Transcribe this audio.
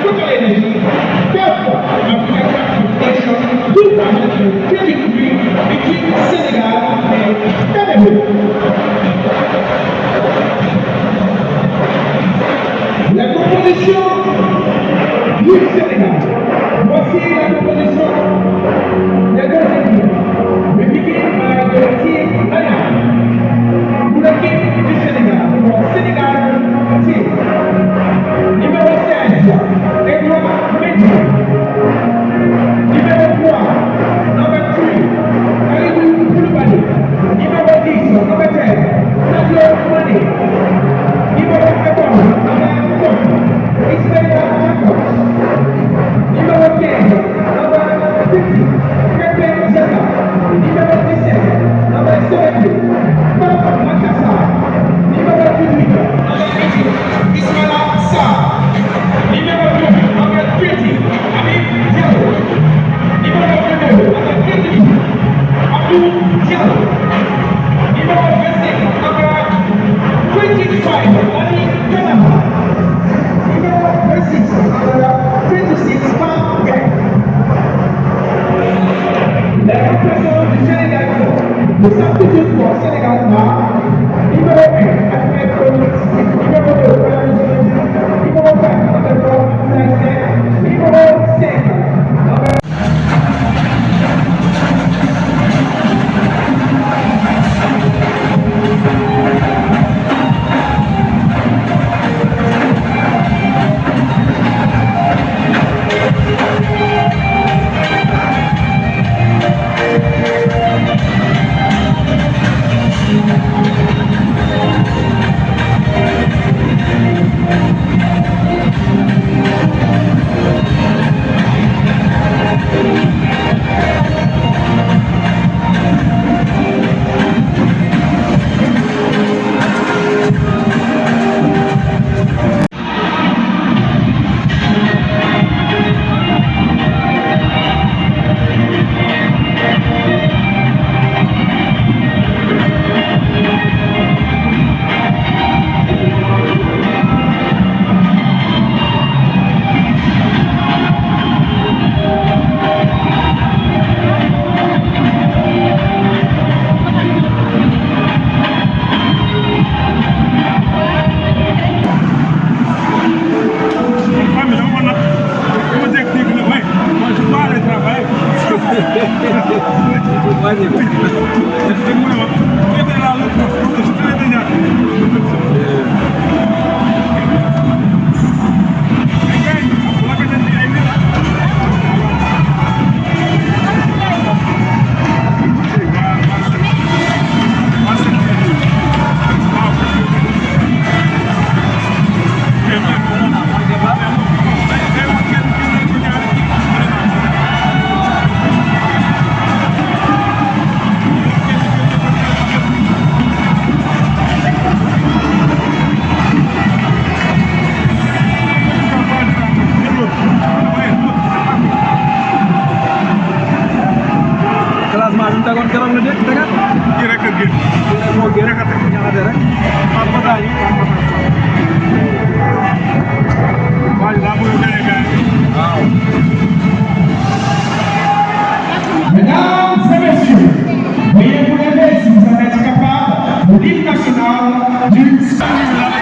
Total Energy Cup of African Qualification 2023 between Senegal and Cameroon. La composition du Sénégal. Voici la composition des deux équipes. We begin by the team Ghana. Pour l'équipe du Sénégal, pour Sénégal team. Numéro 16, Edouard Mendy. Numéro 3, number 3, Kalidou Koulibaly. Numéro 10, number 10, Sadio Mané. Numéro 14, number 4, Ismaïla Jakobs. Numéro 15, number 50, Krépin Diatta. Numéro 17, number 70, Pape Matar. Numéro 18, number 18, Ismaïla Sarr. Numéro 2, number 20, Habib Diallo. Numéro 22, number 22, Abdou Diallo. Numéro 25, number 25, Ali Kanama. Numéro 26, number 26, Pape Gueye. Les remplaçants du Sénégal, le substitut pour Sénégal Noir, numéro 1, Ahmed Konis, numéro 2, numéro 4, numéro 5, Mesdames et messieurs, veuillez vous lever si vous en êtes capable pour l'hymne national du Sénégal.